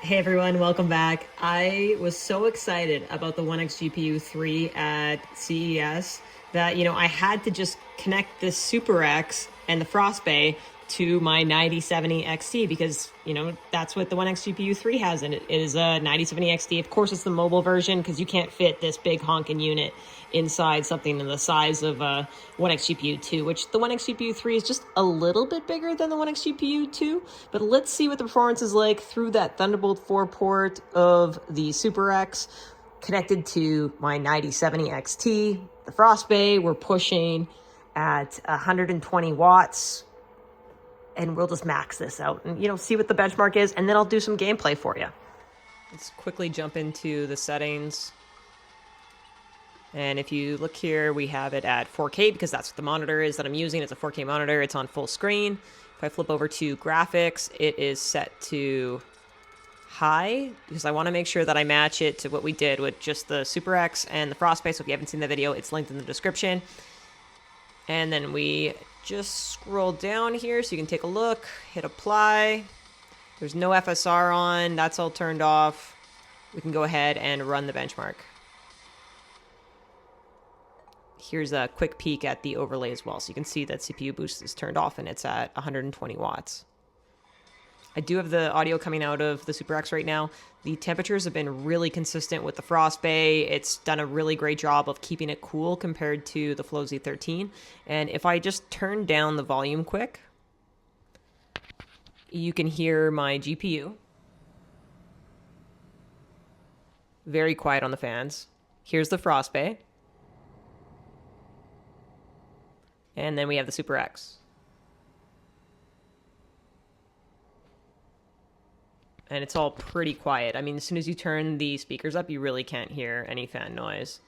Hey everyone, welcome back. I was so excited about the Onexgpu 3 at CES that, I had to just connect this Super X and the Frostbay to my 9070 XT because, that's what the Onexgpu 3 has in it. It is a 9070 XT. Of course, it's the mobile version because you can't fit this big honking unit inside something in the size of a Onexgpu 2, which the Onexgpu 3 is just a little bit bigger than the Onexgpu 2. But let's see what the performance is like through that Thunderbolt 4 port of the Super X connected to my 9070 XT. The Frostbay, we're pushing at 120 watts. And we'll just max this out and, see what the benchmark is. And then I'll do some gameplay for you. Let's quickly jump into the settings. And if you look here, we have it at 4K because that's what the monitor is that I'm using. It's a 4K monitor. It's on full screen. If I flip over to graphics, it is set to high because I want to make sure that I match it to what we did with just the Super X and the Frostbay. So if you haven't seen the video, it's linked in the description. And then we just scroll down here so you can take a look, hit apply. There's no FSR on, that's all turned off. We can go ahead and run the benchmark. Here's a quick peek at the overlay as well. So you can see that CPU boost is turned off and it's at 120 watts. I do have the audio coming out of the Super X right now. The temperatures have been really consistent with the Frostbay. It's done a really great job of keeping it cool compared to the Flow Z13. And if I just turn down the volume quick, you can hear my GPU. Very quiet on the fans. Here's the Frostbay. And then we have the Super X. And it's all pretty quiet. I mean, as soon as you turn the speakers up, you really can't hear any fan noise.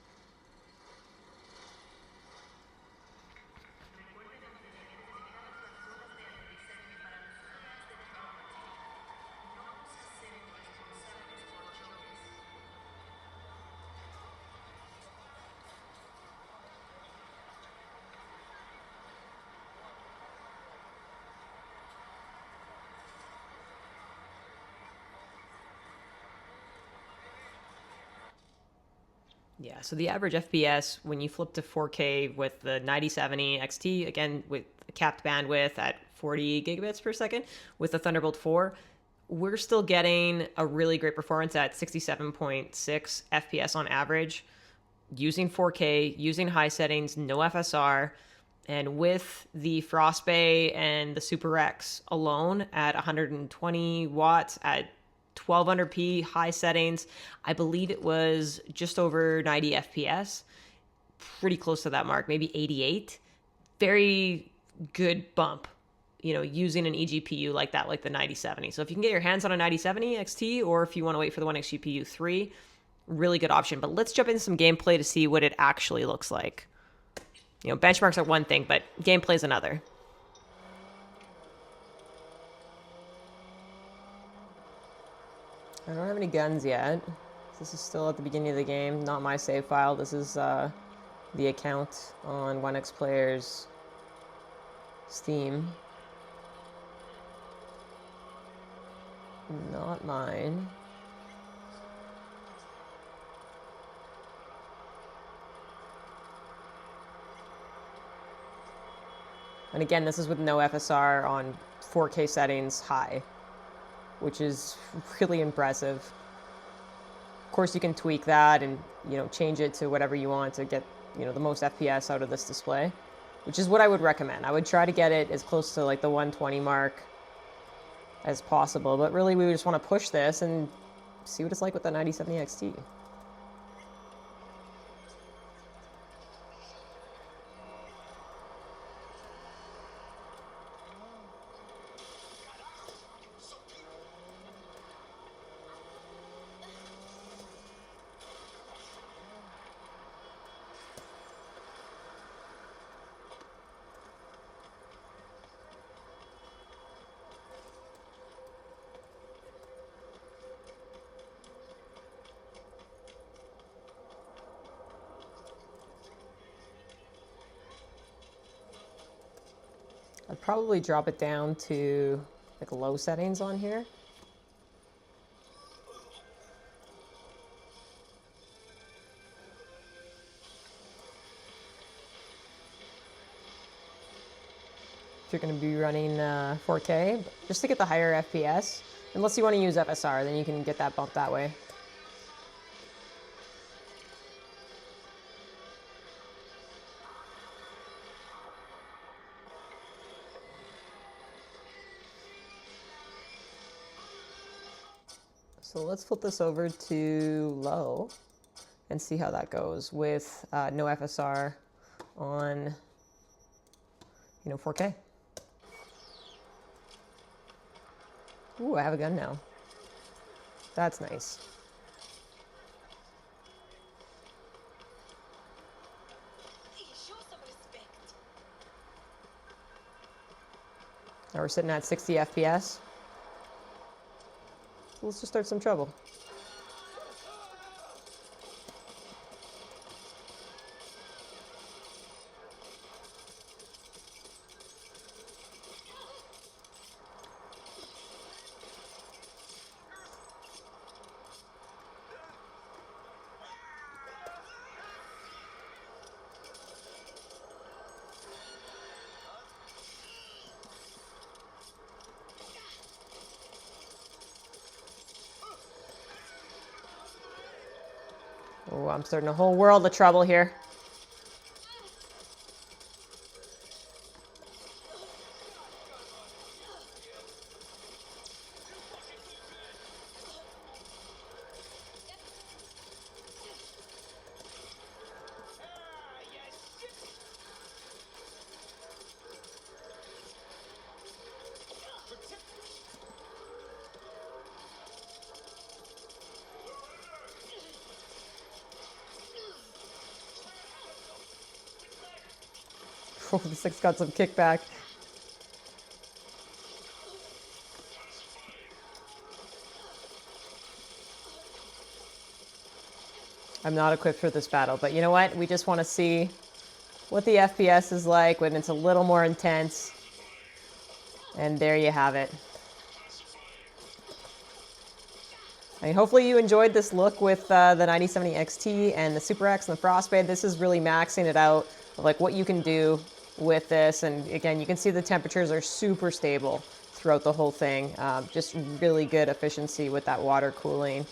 Yeah, so the average FPS when you flip to 4K with the 9070 XT, again with capped bandwidth at 40 gigabits per second with the Thunderbolt 4, we're still getting a really great performance at 67.6 FPS on average, using 4K, using high settings, no FSR, and with the Frostbay and the Super X alone at 120 watts at 1200p high settings. I believe it was just over 90 FPS, pretty close to that mark, maybe 88. Very good bump, using an eGPU like that, like the 9070. So if you can get your hands on a 9070 XT, or if you want to wait for the Onexgpu 3, really good option. But let's jump into some gameplay to see what it actually looks like. Benchmarks are one thing, but gameplay is another. I don't have any guns yet. This is still at the beginning of the game, not my save file. This is the account on Onexplayer's Steam. Not mine. And again, this is with no FSR on 4K settings high, which is really impressive. Of course, you can tweak that and, change it to whatever you want to get, the most FPS out of this display, which is what I would recommend. I would try to get it as close to like the 120 mark as possible, but really we just want to push this and see what it's like with the 9070 XT. I'd probably drop it down to like low settings on here. you're going to be running 4K, just to get the higher FPS. Unless you want to use FSR, then you can get that bump that way. So let's flip this over to low and see how that goes with no FSR on 4K. Ooh, I have a gun now. That's nice. Now we're sitting at 60 FPS. Let's just start some trouble. Oh, I'm starting a whole world of trouble here. Oh, the 6 got some kickback. I'm not equipped for this battle, but you know what? We just want to see what the FPS is like when it's a little more intense. And there you have it. I mean, hopefully you enjoyed this look with the 9070 XT and the Super X and the Frostbite. This is really maxing it out of like what you can do with this. And again, you can see the temperatures are super stable throughout the whole thing. Just really good efficiency with that water cooling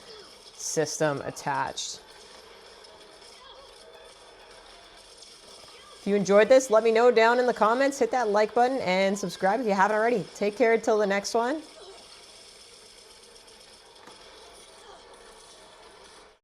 system attached. If you enjoyed this, let me know down in the comments. Hit that like button and subscribe if you haven't already. Take care until the next one.